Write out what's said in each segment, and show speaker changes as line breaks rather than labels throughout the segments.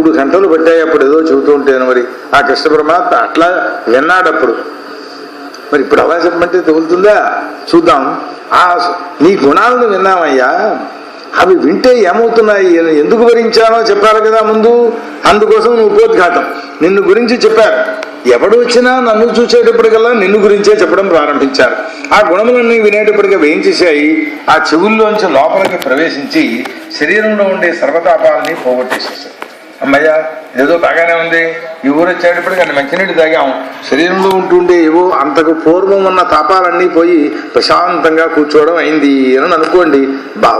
3 గంటలు పట్టాయి అప్పుడు ఏదో చెబుతూ ఉంటాను. మరి ఆ కృష్ణ పరమాత్మ అట్లా విన్నాడప్పుడు. మరి ఇప్పుడు అలా చెప్పమంటే తగులుతుందా? చూద్దాం. నీ గుణాలను విన్నామయ్యా, అవి వింటే ఏమవుతున్నాయి, ఎందుకు వరించానో చెప్పాలి కదా ముందు. అందుకోసం నువ్వు ఉపోద్ఘాతం నిన్ను గురించి చెప్పారు. ఎవడు వచ్చినా నన్ను చూసేటప్పటికల్లా నిన్ను గురించే చెప్పడం ప్రారంభించారు. ఆ గుణములన్నీ వినేటప్పటికీ ఏం చేశాయి, ఆ చెవుల్లోంచి లోపలికి ప్రవేశించి శరీరంలో ఉండే సర్వతాపాలని పోగొట్టేసేసాయి. అమ్మయ్యా ఏదో బాగానే ఉంది, ఈ ఊరు వచ్చేటప్పటికి అన్ని మంచినీళ్ళు తాగాం, శరీరంలో ఉంటుండే ఏవో అంతకు పూర్వం ఉన్న తాపాలన్నీ పోయి ప్రశాంతంగా కూర్చోవడం అయింది అని అనుకోండి.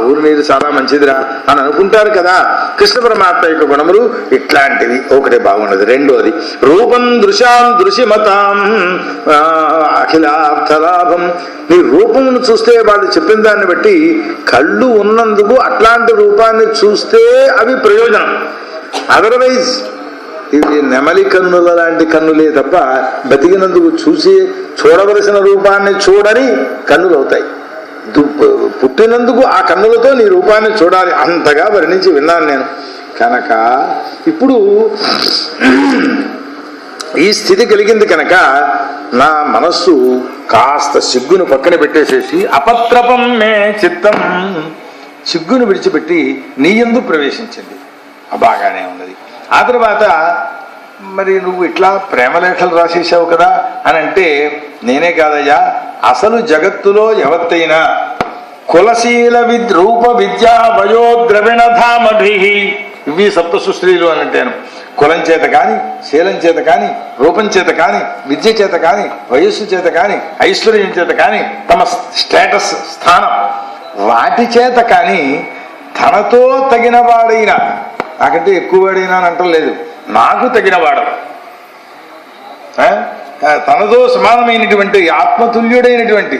ఊరు నీరు చాలా మంచిదిరా అని అనుకుంటారు కదా. కృష్ణ పరమాత్మ యొక్క గుణములు ఇట్లాంటివి. ఒకటే బాగున్నది. రెండోది రూపం దృశాం దృశ్యమతాం అఖిలార్థలాభం. నీ రూపమును చూస్తే వాళ్ళు చెప్పిన దాన్ని బట్టి కళ్ళు ఉన్నందుకు అట్లాంటి రూపాన్ని చూస్తే అవి ప్రయోజనం. అదర్వైజ్ ఇవి నెమలి కన్నుల లాంటి కన్నులే తప్ప బతికినందుకు చూడవలసిన రూపాన్ని చూడని కన్నులు అవుతాయి. పుట్టినందుకు ఆ కన్నులతో నీ రూపాన్ని చూడాలి అంతగా వర్ణించి విన్నాను నేను. కనుక ఇప్పుడు ఈ స్థితి కలిగింది కనుక నా మనస్సు కాస్త సిగ్గును పక్కన పెట్టేసేసి అపత్రపం మే చిత్తం, సిగ్గును విడిచిపెట్టి నీ యందు ప్రవేశించింది. బాగానే ఉన్నది. ఆ తర్వాత మరి నువ్వు ఇట్లా ప్రేమలేఖలు రాసేసావు కదా అని అంటే, నేనే కాదయ్యా, అసలు జగత్తులో ఎవత్తైనా కులశీల రూప విద్యా వయో ద్రవిణధామభి, ఇవి సప్తసుశ్రీలు అని అంటాను. కులం చేత కాని, శీలం చేత కాని, రూపం చేత కాని, విద్య చేత కాని, వయస్సు చేత కాని, ఐశ్వర్యం చేత కాని, తమ స్టేటస్ స్థానం వాటి చేత కాని తనతో తగిన వాడైన, నాకంటే ఎక్కువ వాడైనా అని అంటలేదు, నాకు తగినవాడు, తనతో సమానమైనటువంటి ఆత్మతుల్యుడైనటువంటి,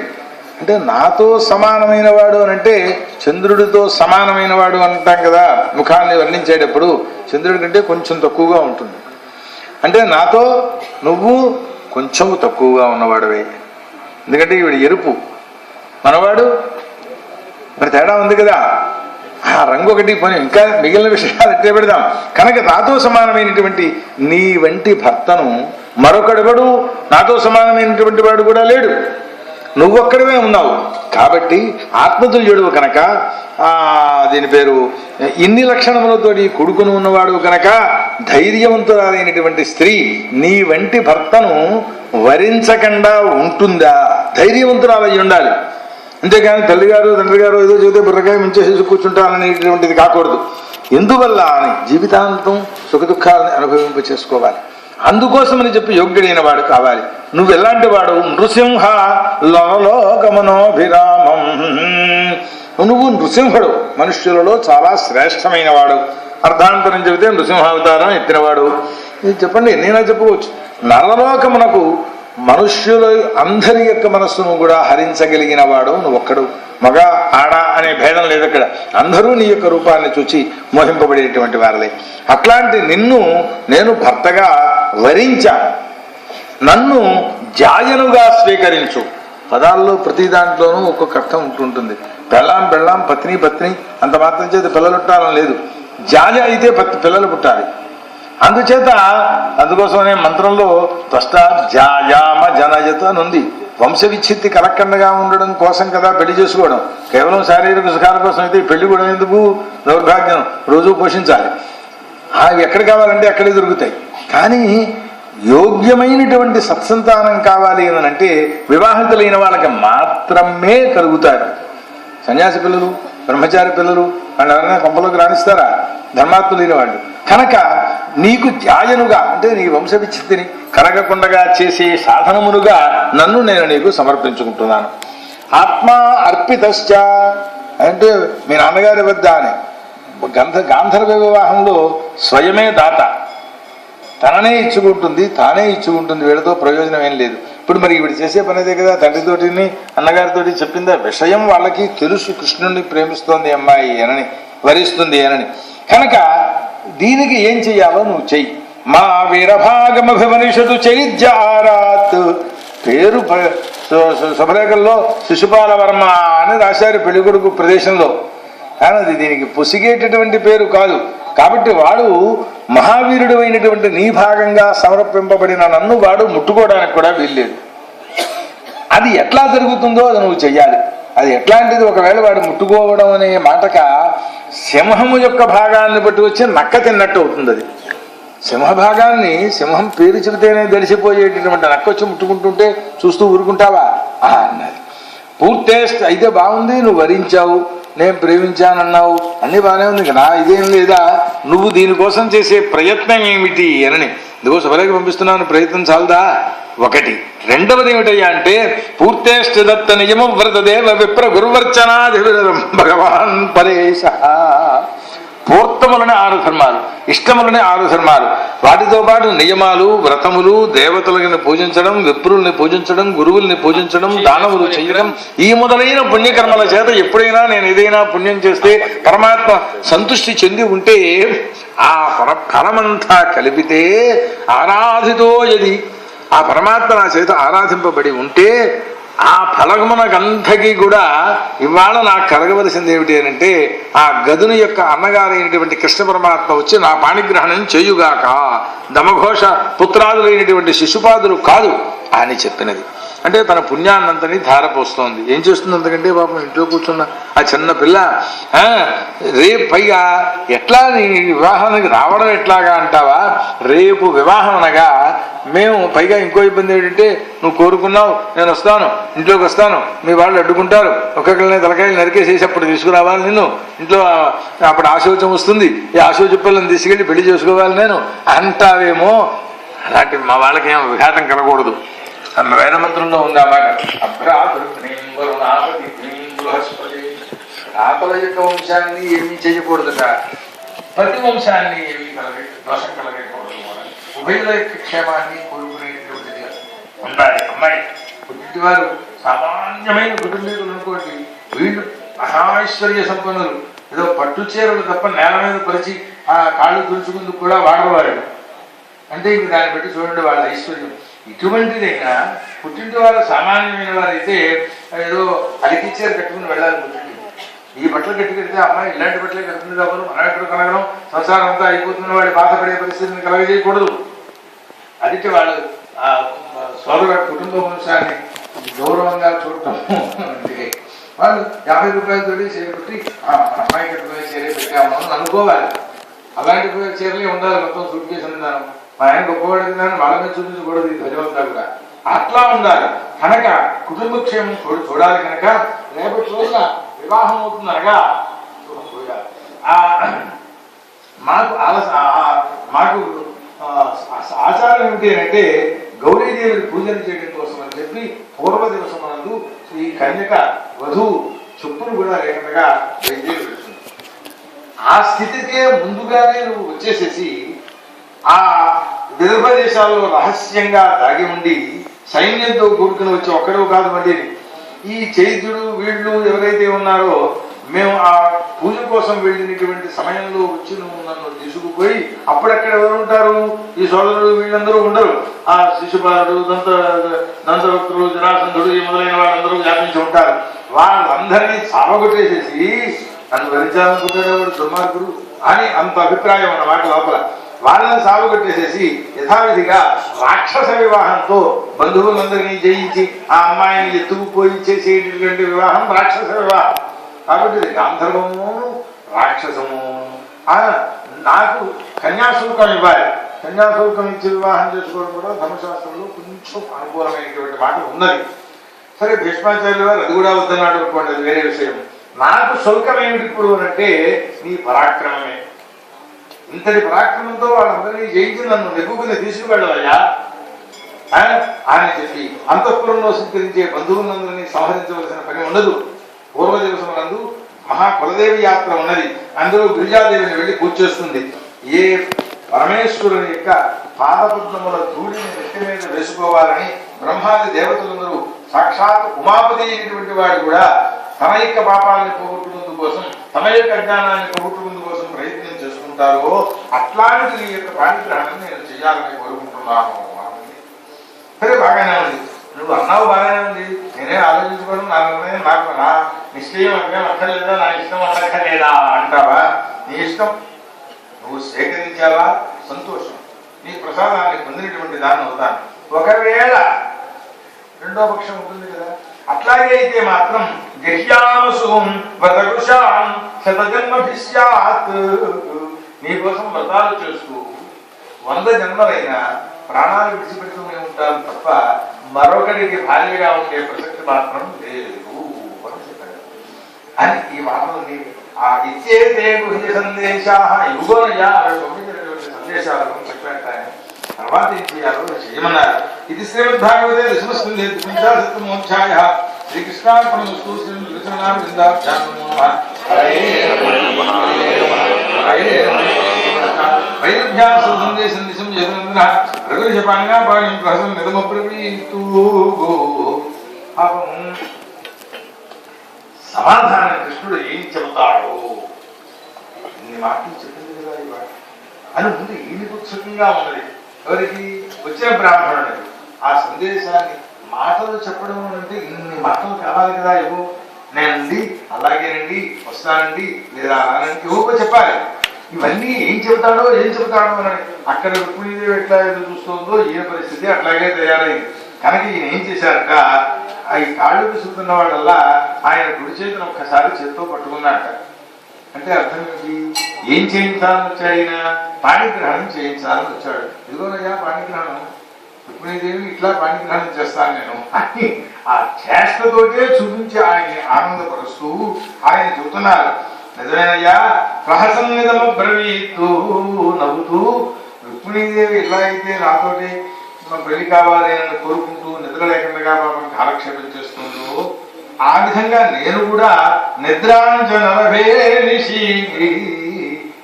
అంటే నాతో సమానమైన వాడు అని అంటే చంద్రుడితో సమానమైన వాడు అంటాం కదా. ముఖాన్ని వర్ణించేటప్పుడు చంద్రుడి కంటే కొంచెం తక్కువగా ఉంటుంది. అంటే నాతో నువ్వు కొంచెం తక్కువగా ఉన్నవాడువే. ఎందుకంటే ఈవిడ ఎరుపు, మనవాడు మరి తేడా ఉంది కదా. ఆ రంగు ఒకటి పోనీ, ఇంకా మిగిలిన విషయాలు ఎట్టే పెడదాం. కనుక నాతో సమానమైనటువంటి నీ వంటి భర్తను మరొకడెవడు నాతో సమానమైనటువంటి వాడు కూడా లేడు, నువ్వొక్కడవే ఉన్నావు. కాబట్టి ఆత్మతుల్యుడు కనుక, దీని పేరు ఇన్ని లక్షణములతోటి కొడుకును ఉన్నవాడు కనుక ధైర్యవంతురాలైనటువంటి స్త్రీ నీ వంటి భర్తను వరించకుండా ఉంటుందా? ధైర్యవంతురాలై ఉండాలి. అంతేగాని తల్లిగారు తండ్రి గారు ఏదో చెబితే బుర్రకాయ ముంచేసి కూర్చుంటాననేటువంటిది కాకూడదు. ఎందువల్ల అని జీవితాంతం సుఖదుఖాలని అనుభవింప చేసుకోవాలి. అందుకోసమని చెప్పి యోగ్యుడైన వాడు కావాలి. నువ్వు ఎలాంటి వాడు? నృసింహ లోకమనోభిరామం. నువ్వు నృసింహుడు, మనుష్యులలో చాలా శ్రేష్టమైన వాడు. అర్ధాంతరం చెబితే నృసింహావతారం ఎత్తినవాడు. ఇది చెప్పండి, నేనా చెప్పుకోవచ్చు. నరలోకమునకు మనుష్యుల అందరి యొక్క మనస్సును కూడా హరించగలిగిన వాడు నువ్వు ఒక్కడు. మగ ఆడ అనే భేదం లేదు అక్కడ. అందరూ నీ యొక్క రూపాన్ని చూచి మోహింపబడేటువంటి వారలే. అట్లాంటి నిన్ను నేను భర్తగా వరించా, నన్ను జాయనుగా స్వీకరించు. పదాల్లో ప్రతి దాంట్లోనూ ఒక్కొక్క అర్థం ఉంటుంటుంది. పెళ్ళాం పెళ్ళాం, పత్ని పత్ని, అంత మాత్రం చేత పిల్లలు పుట్టాలని లేదు. జాయ అయితే పిల్లలు పుట్టాలి. అందుకోసమనే మంత్రంలో త్వష్టాధ్యాయామ జనయత అని ఉంది. వంశ విచ్ఛిత్తి కలక్కండగా ఉండడం కోసం కదా పెళ్లి చేసుకోవడం. కేవలం శారీరక సుఖాల కోసం అయితే పెళ్లి కూడా ఎందుకు? దౌర్భాగ్యం రోజు పోషించాలి. అవి ఎక్కడ కావాలంటే అక్కడే దొరుకుతాయి. కానీ యోగ్యమైనటువంటి సత్సంతానం కావాలి అని అంటే వివాహితులైన వాళ్ళకి మాత్రమే కలుగుతారు. సన్యాసి పిల్లలు, బ్రహ్మచారి పిల్లలు వాళ్ళు ఎవరైనా కొంపలోకి రాణిస్తారా? ధర్మాత్ములైన వాళ్ళు. కనుక నీకు ధ్యాయనుగా అంటే నీ వంశ విచ్ఛిత్తిని కలగకుండగా చేసే సాధనమునుగా నన్ను నేను నీకు సమర్పించుకుంటున్నాను. ఆత్మ అర్పితశ్చ అంటే మీ నాన్నగారి వద్ద అని గాంధర్వ వివాహంలో స్వయమే దాత, తననే ఇచ్చుకుంటుంది, తానే ఇచ్చుకుంటుంది. వీళ్ళతో ప్రయోజనం ఏం లేదు. ఇప్పుడు మరి వీడు చేసే పని అదే కదా. తండ్రితోటిని అన్నగారితోటి చెప్పిందా విషయం వాళ్ళకి తెలుసు. కృష్ణుడిని ప్రేమిస్తోంది అమ్మాయి అనని, వరిస్తుంది అనని. కనుక దీనికి ఏం చెయ్యాలో నువ్వు చెయ్యి. మా వీరభాగమభిమనిషతు చైద్యారాత్. పేరు శుభలేఖల్లో శిశుపాల వర్మ అని రాశారు పెళ్ళికొడుకు ప్రదేశంలో. కానీ అది దీనికి పొసిగేటటువంటి పేరు కాదు. కాబట్టి వాడు మహావీరుడు అయినటువంటి నీ భాగంగా సమర్పింపబడిన నన్ను వాడు ముట్టుకోవడానికి కూడా వీల్లేదు. అది ఎట్లా జరుగుతుందో అది నువ్వు చెయ్యాలి. అది ఎట్లాంటిది? ఒకవేళ వాడు ముట్టుకోవడం అనే మాటక సింహము యొక్క భాగాన్ని బట్టి వచ్చి నక్క తిన్నట్టు అవుతుంది. అది సింహ భాగాన్ని, సింహం పేరు చెబితేనే దడిసిపోయేటటువంటి నక్క వచ్చి ముట్టుకుంటుంటే చూస్తూ ఊరుకుంటావా అన్నది. పూర్తేస్ట్ అయితే బాగుంది, నువ్వు వరించావు, నేను ప్రేమించానన్నావు, అన్నీ బాగానే ఉంది. నా ఇదేం లేదా, నువ్వు దీనికోసం చేసే ప్రయత్నం ఏమిటి అని ఇదిగో సభలోకి పంపిస్తున్నాను, ప్రయత్నం చాలదా? ఒకటి. రెండవది ఏమిటయ్యా అంటే పూర్తేష్టదత్త నియమ వ్రతదేవ విప్ర గురువర్చనాధివిరం భగవాన్ పరేశ. పూర్తములనే 6 ధర్మాలు, ఇష్టములనే 6 ధర్మాలు, వాటితో పాటు నియమాలు, వ్రతములు, దేవతలను పూజించడం, విప్రుల్ని పూజించడం, గురువుల్ని పూజించడం, దానములు చేయడం, ఈ మొదలైన పుణ్యకర్మల చేత ఎప్పుడైనా నేను ఏదైనా పుణ్యం చేస్తే పరమాత్మ సంతృష్టి చెంది ఉంటే ఆ ఫలమంతా కలిపితే ఆరాధితో యది, ఆ పరమాత్మ నా చేత ఆరాధింపబడి ఉంటే ఆ ఫలమునకంతకి కూడా ఇవాళ నాకు కలగవలసింది ఏమిటి అంటే ఆ గదుని యొక్క అన్నగారైనటువంటి కృష్ణ పరమాత్మ వచ్చి నా పాణిగ్రహణం చేయుగాక, దమఘోష పుత్రాదులైనటువంటి శిశుపాదులు కాదు అని చెప్పినది. అంటే తన పుణ్యాన్నంతని ధారపోస్తోంది. ఏం చేస్తుంది అంతకంటే? పాపం ఇంట్లో కూర్చున్న ఆ చిన్న పిల్ల రేపు పైగా ఎట్లా నీ వివాహానికి రావడం ఎట్లాగా అంటావా? రేపు వివాహం అనగా మేము పైగా ఇంకో ఇబ్బంది ఏంటంటే నువ్వు కోరుకున్నావు, నేను వస్తాను, ఇంట్లోకి వస్తాను, మీ వాళ్ళు అడ్డుకుంటారు, ఒక్కొక్కరిని తలకాయలు నరికేసేసి అప్పుడు తీసుకురావాలి నిన్ను, ఇంట్లో అప్పుడు ఆశోచం వస్తుంది, ఈ ఆశోచ పిల్లల్ని తీసుకెళ్ళి పెళ్లి చేసుకోవాలి నేను అంటావేమో. అలాంటి మా వాళ్ళకేమో విఘాతం కలగకూడదు. వేదమంత్రంలో ఉంది ఆ మాట. ఆపల యొక్క వంశాన్ని ఏమీ చేయకూడదుట, ప్రతి వంశాన్ని ఏమీ దోషం కలగకూడదు, ఉభయుల యొక్క క్షేమాన్ని కోరుకునేటువంటిది ఉండాలి. అమ్మాయి పుట్టింటి వారు సామాన్యమైన కుటుంబీకులు అనుకోండి, వీళ్ళు మహాైశ్వర్య సంపన్నులు, ఏదో పట్టు చీరలు తప్ప నేల మీద పరిచి ఆ కాళ్ళు తుడుచుకుందుకు కూడా వాడవాడు. అంటే ఇంక దాన్ని బట్టి చూడండి వాళ్ళ ఐశ్వర్యం. ఇటువంటిదైనా పుట్టింటి వారు సామాన్యమైన వారైతే ఏదో అలికిచ్చారు కట్టుకుని వెళ్ళాలి పుట్టింటి. ఈ బట్టలు కట్టుకెళ్తే అమ్మాయి ఇలాంటి బట్టలే కట్టుకుని కావాలి, మన ఎక్కడ కలగడం, సంసారం అంతా అయిపోతున్న వాడి బాధపడే పరిస్థితిని కలగజేయకూడదు. అది వాళ్ళు ఆ సోదర కుటుంబ వంశాన్ని గౌరవంగా చూడటం. అందుకే వాళ్ళు 50 రూపాయలతోటి చీర పెట్టి అమ్మాయి కట్టుకునే చీరే పెట్టాము అని అనుకోవాలి. అలాంటి చీరలే ఉండాలి, మొత్తం సూట్ కేసు ఉందాను. మా ఆయన గొప్పవాడికి కానీ వాళ్ళ మీద చూపించకూడదు ఈ ధ్వజవంతా కూడా. అట్లా ఉండాలి కనుక కుటుంబ క్షేమం చూడాలి కనుక రేపటి రోజున వివాహం అవుతుంది అనగా మాకు ఆచారం ఏమిటి అంటే గౌరీదేవిని పూజలు చేయడం కోసం అని చెప్పి పూర్వ దివసం నందు ఈ కన్యక వధువు చెప్పులు కూడా లేకుండా వైద్యులు పెడుతుంది. ఆ స్థితికే ముందుగానే నువ్వు వచ్చేసేసి ఆ విదర్భ దేశాల్లో రహస్యంగా దాగి ఉండి సైన్యంతో కూడుకుని వచ్చి ఒక్కడో కాదు మళ్ళీ ఈ చైత్యుడు వీళ్ళు ఎవరైతే ఉన్నారో మేము ఆ పూజ కోసం వెళ్ళినటువంటి సమయంలో వచ్చి నువ్వు నన్ను తీసుకుపోయి అప్పుడెక్కడ ఎవరు ఉంటారు? ఈ సోదరుడు వీళ్ళందరూ ఉండరు. ఆ శిశుపాలుడు, దంతవక్తుడు, జరాసంధుడు ఈ మొదలైన వాళ్ళందరూ వ్యాపించి ఉంటారు. వాళ్ళందరినీ చావగొట్టేసేసి నన్ను భరించాలనుకుంటాడు వాడు దుర్మార్గుడు అని అంత అభిప్రాయం అన్నమాట లోపల. వాళ్ళని సాగుగొట్టేసేసి యథావిధిగా రాక్షస వివాహంతో బంధువులందరినీ జయించి ఆ అమ్మాయిని ఎత్తుకుపోయి చేసేటటువంటి వివాహం రాక్షస వివాహం. కాబట్టి గాంధర్వము రాక్షసము. నాకు కన్యాశుల్కం ఇవ్వాలి, కన్యాశుల్కం ఇచ్చి వివాహం చేసుకోవడం కూడా ధర్మశాస్త్రంలో కొంచెం అనుకూలమైనటువంటి మాట ఉన్నది. సరే భీష్మాచార్యులు వారు అది కూడా వద్దన్నాడు అనుకోండి, అది వేరే విషయం. నాకు శుల్కం ఏమిటి ఇప్పుడు అంటే నీ పరాక్రమమే. ఇంతటి పరాక్రమంతో వాళ్ళందరినీ జయించి నన్ను నెగ్గుకుని తీసుకువెళ్ళవయ్యా అని చెప్పి అంతఃపురంలో స్వీకరించే బంధువులందరినీ సంహరించవలసిన పని ఉండదు. పూర్వ దివసమునందు మహాకులదేవి యాత్ర ఉన్నది. అందులో గిరిజాదేవిని వెళ్ళి పూజ చేస్తుంది. ఏ పరమేశ్వరుని యొక్క పాదపద్మముల ధూళిని నెత్తి మీద వేసుకోవాలని బ్రహ్మాది దేవతలందరూ సాక్షాత్ ఉమాపతి అయినటువంటి వాడు కూడా తన యొక్క పాపాలని పోగొట్టుకుందు కోసం, తమ యొక్క అజ్ఞానాన్ని పోగొట్టుకుందు కోసం ప్రయత్నం చేసుకుంటారో అట్లాంటి నీ యొక్క పాణిగ్రహణం నేను చేయాలని కోరుకుంటున్నాను. సరే బాగానే ఉంది, నువ్వు అన్నావు బాగానే ఉంది, నేనే ఆలోచించుకోవడం నా నిర్ణయం, నాకు నా నిశ్చయం అర్థం అక్కర్లేదా, నా ఇష్టం అక్కర్లేదా అంటావా? నీ ఇష్టం. నువ్వు సేకరించావా సంతోషం, నీ ప్రసాదాన్ని పొందినటువంటి దాన్ని అవుతాను. ఒకవేళ రెండో పక్షం ఉంటుంది కదా, అట్లాగే అయితే మాత్రం గహ్యామసూం వ్రతకృషాం శతజన్మభిస్యాత్, నీకోసం వ్రతాలు చేస్తూ 100 జన్మలైనా ప్రాణాలు విడిచిపెడుతూనే ఉంటారు తప్ప మరొకరికి భార్యగా ఉండే ప్రసక్తి మాత్రం లేదు అని చెప్పారు. అని ఈ మాటలని ఆ ఇచ్చేదే గుహ్య సందేశా యుగోనయా పంపించినటువంటి సందేశాలను చెప్పాట. తర్వాత ఏం చేయాలో చేయమన్నారు. ఇది శ్రీమద్భాగవతే దశమస్కంధే పంచాశతమోధ్యాయ. శ్రీకృష్ణార్పణమస్తు. సందేశం దిశం జగనంద రఘుషపాణిగా పాణి ప్రహసం నిధమప్రవీతు. సమాధానం కృష్ణుడు ఏం చెబుతాడు, ఇన్ని మాటలు చెప్పింది కదా ఇవాళ అని ముందు ఈయనకు ఉత్సుకంగా ఉన్నది. ఎవరికి? వచ్చిన బ్రాహ్మణుడికి. ఆ సందేశాన్ని మాటలు చెప్పడం అంటే ఇన్ని మాటలు కావాలి కదా. ఇవ్వు, నేనండి, అలాగేనండి, వస్తానండి, లేదా అలానండి, ఇవ్వకో చెప్పాలి. ఇవన్నీ ఏం చెబుతాడో అని అక్కడ రుక్మిణీదేవి ఎట్లా ఎదురు చూస్తుందో ఈయన పరిస్థితి అట్లాగే తయారైంది. కనుక ఈయన ఏం చేశారట, ఈ కాళ్ళు విసుకుతున్న వాళ్ళల్లా ఆయన కుడి చేతిని ఒక్కసారి చేత్తో పట్టుకున్నట్ట. అంటే అర్థం ఏంటి? ఏం చేయించాలని వచ్చాడు ఆయన? పాణిగ్రహణం చేయించాలని వచ్చాడు. ఇదిగోనయ్యా పాణిగ్రహణం, రుక్మిణీదేవి ఇట్లా పాణిగ్రహణం చేస్తాను నేను అని ఆ చేష్టతోటే చూపించి ఆయన ఆనందపరుస్తూ ఆయన చెబుతున్నారు. నిజమేనయ్యా, ప్రహసన్నిధమ బ్రవీతు, నవ్వుతూ రుక్మిణీదేవి ఎలా అయితే నాతోటి పెళ్లి కావాలి అని కోరుకుంటూ నిద్ర లేకుండా పాపం కాలక్షేపం చేస్తుందో ఆ విధంగా నేను కూడా నిద్రాంజనభే నిశీ,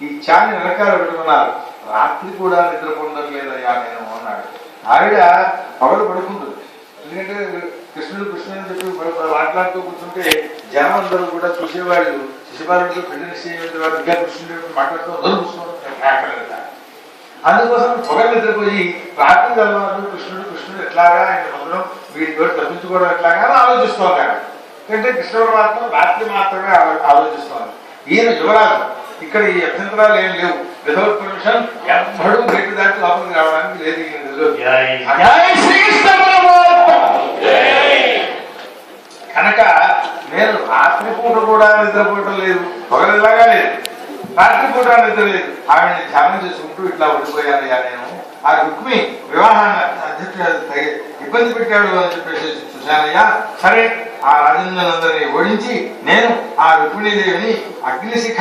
ఈ చాని వెనకాల పెట్టుకున్నారు. రాత్రి కూడా నిద్ర పొందట్లేదయ్యా నేను అన్నాడు. ఆవిడ పగలు పడుకుంటుంది. ఎందుకంటే కృష్ణుడు అని చెప్పి మాట్లాడుతూ కూర్చుంటే జనం అందరూ కూడా చూసేవాళ్ళు శిశుపాలుడితో పెళ్లి నిశ్చయించిన వారు ఇంకా కృష్ణుడు మాట్లాడుతూ కూర్చున్నారు. అందుకోసం పొగలు నిద్రపోయి రాత్రి చదవాలి కృష్ణుడు ఎట్లాగా ఆయన మొదలం వీటితో తప్పించుకోవడం ఎట్లాగా అని ఆలోచిస్తోంది. ఎందుకంటే కృష్ణ పరమాత్మ రాత్రి మాత్రమే ఆలోచిస్తోంది. ఈయన యువరాజు, ఇక్కడ ఈ అభ్యంతరాలు ఏం లేవు. వితౌట్ పర్మిషన్ ఎవ్వడూ గట్టి దాటి లోపలికి రావడానికి లేదు. కనుక నేను రాత్రిపూట కూడా నిద్రపోవటం లేదు, పొగలలాగా లేదు, రాత్రిపూట నిద్ర లేదు. ఆవిడని ధ్యానం చేసుకుంటూ ఇట్లా ఉండిపోయానయ్యా నేను. ఆ రుక్మి వివాహాన్ని ఇబ్బంది పెట్టాడు అని చెప్పేసి చూశానయ్యా. సరే, ఆ రాజేంద్రులందరినీ ఓడించి నేను ఆ రుక్మిణీదేవిని అగ్నిశిఖ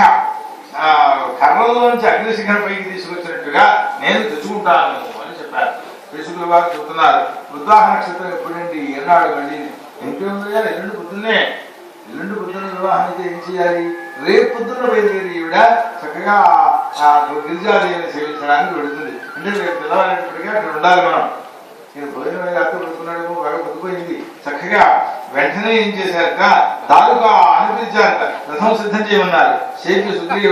కర్రలోంచి అగ్నిశిఖను పైకి తీసుకొచ్చినట్టుగా నేను తెచ్చుకుంటాను అని చెప్పారు. ఋషుల వారు చెబుతున్నారు. వృద్ధాహ నక్షత్రం ఎప్పుడండి ఎన్నాడు మళ్ళీ ఇంకేముందా? ఎల్లుండి పొద్దున్న వివాహం అయితే ఏం చేయాలి? రేపు పొద్దున్న బయలుదేరి ఈవిడ చక్కగా గిరిజాదేవిని సేవించడానికి వెళుతుంది. అంటే రేపు తెల్లవారినప్పటికీ అక్కడ ఉండాలి మనం. నేను భోజనం రాత్రి పడుకున్నాడేమో, బాగా పొద్దుపోయింది. చక్కగా వెంటనే ఏం చేశారట, దారుగా అనిపించారట. రథం సిద్ధం చేయమన్నారు. శేఖి సుగ్రీవ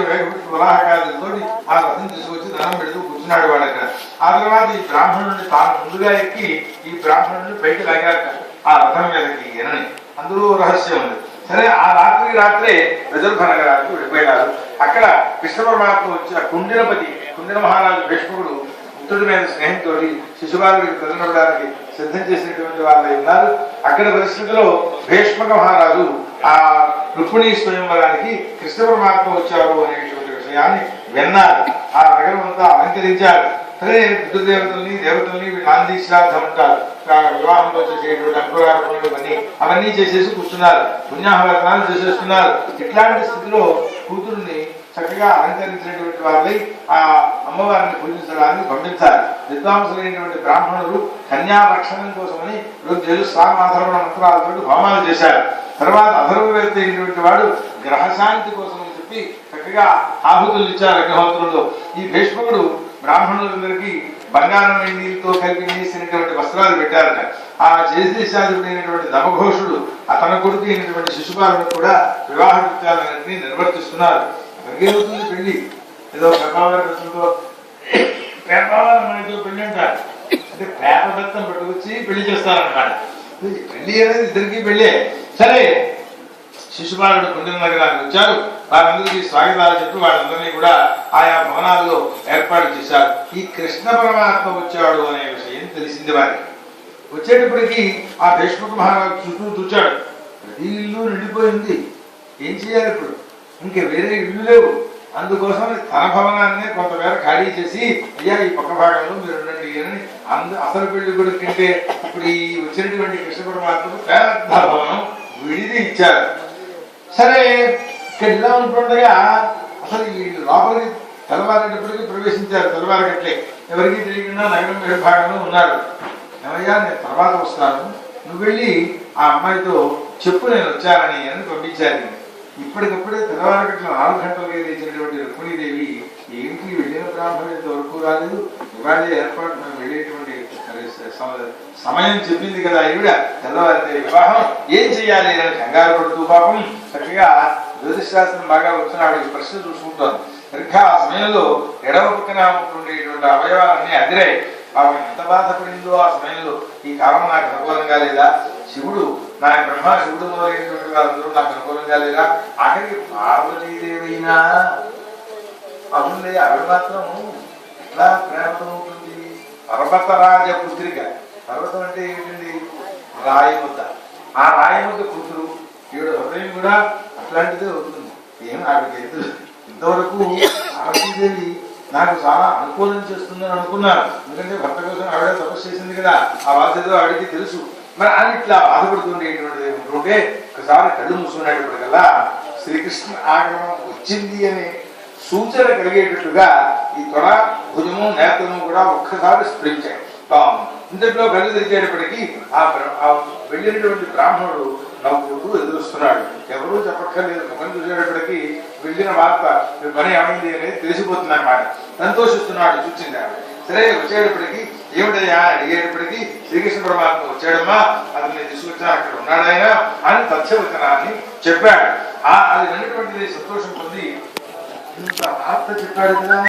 వరాహకాలతో ఆ రథం తీసుకొచ్చి ధనం పెడుతూ కూర్చున్నాడు వాడు అక్కడ. ఆ తర్వాత ఈ బ్రాహ్మణుడిని తాను ముందుగా ఎక్కి ఈ బ్రాహ్మణుడిని పైకి లాగారట ఆ రథం మీదకి ఎనని. అందులో రహస్యం ఉంది. సరే, ఆ రాత్రే విదర్భ నగరానికి వెళ్ళిపోయినారు. అక్కడ కృష్ణ పరమాత్మ వచ్చి ఆ కుండిన మహారాజు భీష్ముడు పుత్రుడి మీద స్నేహంతో శిశుపాలుడికి ప్రజనడానికి సిద్ధం చేసినటువంటి వాళ్ళు ఉన్నారు. అక్కడ పరిస్థితిలో భీష్మక మహారాజు ఆ రుక్మిణీ స్వయంవరానికి కృష్ణ పరమాత్మ వచ్చారు అనేటువంటి విషయాన్ని విన్నారు. ఆ నగరం అంతా అలంకరించారు. సరే, పితృదేవతల్ని దేవతల్ని నాంది శ్రాద్ధం అంటారు. వివాహంలో చేసేటువంటి అంకురార్పణలు అవన్నీ చేసేసి కూర్చున్నారు. పుణ్యాహవచనాలు చేసేస్తున్నారు. ఇట్లాంటి స్థితిలో కూతురుని చక్కగా అలంకరించినటువంటి వాళ్ళని ఆ అమ్మవారిని పూజించడానికి పంపించారు. విద్వాంసులైనటువంటి బ్రాహ్మణులు కన్యా రక్షణం కోసమని స్వామాధర్వణ మంత్రాలతో హోమాలు చేశారు. తర్వాత అధర్వవేత్త అయినటువంటి వాడు గ్రహశాంతి కోసం అని చెప్పి చక్కగా ఆహుతులు ఇచ్చారు అగ్నిహోత్రుల్లో. ఈ భీష్ముడు బ్రాహ్మణులందరికీ బంగారం వెండితో కలిపి వేసినటువంటి వస్త్రాలు పెట్టారట. ఆ చేసేశాధిపడైనటువంటి దమఘోషుడు తన కొడుకు అయినటువంటి శిశుపాలను కూడా వివాహ కృత్యాలన్నింటినీ నిర్వర్తిస్తున్నారు. గంగేవుతుంది పెళ్లి ఏదో గర్భావరంతో పెళ్లి అంటారు. అంటే పేపదత్తం పట్టుకొచ్చి పెళ్లి చేస్తారన్నమాట. పెళ్లి అనేది ఇద్దరికి పెళ్ళే. సరే, శిశుపాలుడు కుండిన నగరానికి వచ్చారు. వారందరికీ స్వాగతాలు చెప్పి వాళ్ళందరినీ కూడా ఆయా భవనాల్లో ఏర్పాటు చేశారు. ఈ కృష్ణ పరమాత్మ వచ్చాడు అనే విషయం తెలిసింది వారికి. వచ్చేటప్పటికి ఆ భీష్మక మహారాజు చుట్టూ చూచాడు. ప్రతి ఇల్లు నిండిపోయింది. ఏం చేయాలి ఇప్పుడు? ఇంక వేరే ఇల్లు లేవు. అందుకోసం తన భవనాన్ని కొంతమేర ఖాళీ చేసి, అయ్యా ఈ పక్క భాగంలో మీరు ఉండండి అని అసలు పెళ్లి కొడుకు కంటే ఇప్పుడు ఈ వచ్చినటువంటి కృష్ణ పరమాత్మకు పెద్ద భవనం విడిది ఇచ్చారు. సరే, ఇక్కడ ఇలా ఉంటుండగా అసలు ఈ లోపలికి తెల్లవారేటప్పటికి ప్రవేశించారు. తెల్లవారగట్లే ఎవరికి తెలియకుండా నగరం వేరే భాగంలో ఉన్నారు. ఏమయ్యా, నేను తర్వాత వస్తాను, నువ్వు వెళ్ళి ఆ అమ్మాయితో చెప్పు నేను వచ్చానని అని పంపించారు. ఇప్పటికప్పుడే తెల్లవారగట్ల 4 గంటలుగా లేచినటువంటి రుక్మిణీదేవి ఏంటి వెళ్ళిన బ్రాహ్మణుడు ఇంతవరకు రాలేదు, ఇవాళ ఏర్పాటు మనం వెళ్ళేటువంటి సమయం చెప్పింది కదా ఈవిడ, తెల్లవారితే వివాహం ఏం చెయ్యాలి అని కంగారు పడుతూ పాపం చక్కగా జ్యోతిశాస్త్రం బాగా వచ్చిన ఆవిడకి ప్రశ్న చూసుకుంటోంది. సరిగ్గా ఆ సమయంలో ఎడవ పక్కన ఉండేటువంటి అవయవాలన్నీ అదిరాయి. పాపం ఎంత బాధపడిందో ఆ సమయంలో. ఈ కాలం నాకు అనుకూలంగా లేదా, శివుడు నా బ్రహ్మ శివుడు మొదలైనటువంటి వాళ్ళందరూ నాకు అనుకూలంగా లేదా, ఆఖరికి పార్వతీదేవైనా అవునులే ఆవిడ మాత్రం ఎట్లా ప్రేమతో ఉంటుంది. పర్వతరాజ పుత్రిక. పర్వతం అంటే ఏంటండి? రాయి ముద్ద. ఆ రాయి ముద్ద కూతురు. ఈవిడ హృదయం కూడా అట్లాంటిదే అవుతుంది. ఏం ఆవిడకి ఇంతవరకు పార్వతీదేవి నాకు చాలా అనుకూలం చేస్తుందని అనుకున్నారు. ఎందుకంటే భర్త కోసం ఆవిడ తపస్సు చేసింది కదా, ఆ బాధ్యత ఆవిడకి తెలుసు. మరి ఆమె ఇట్లా బాధపడుతుండేటువంటిది ఉంటుంటే ఒకసారి కళ్ళు మూసుకునేటప్పటికల్లా శ్రీకృష్ణ ఆగమనం వచ్చింది అనే సూచన కలిగేటట్టుగా ఈ తొడ, భుజము, నేత్రము కూడా ఒక్కసారి స్ఫురించాయి. ఇంతట్లో కళ్ళు తెరిచేటప్పటికీ ఆ వెళ్ళినటువంటి బ్రాహ్మణుడు నవ్వుతూ ఎదురుస్తున్నాడు. ఎవరూ చెప్పక్కర్లేదు. ముఖం చూసేటప్పటికీ వెళ్ళిన వార్త మీ పని ఏమైంది అనేది తెలిసిపోతుంది అన్నమాట. సంతోషిస్తున్నాడు చూసింది. సరే, వచ్చేటప్పటికి ఏమిటయ్యా అని అడిగేటప్పటికీ శ్రీకృష్ణ పరమాత్మ వచ్చాడమ్మా, అతన్ని తీసుకొచ్చా, అక్కడ ఉన్నాడు ఆయన అని తథ్యవచనాన్ని చెప్పాడు. అది విన్నటువంటిది సంతోషం పొంది ఇంత వార్త చెప్పాడు కదా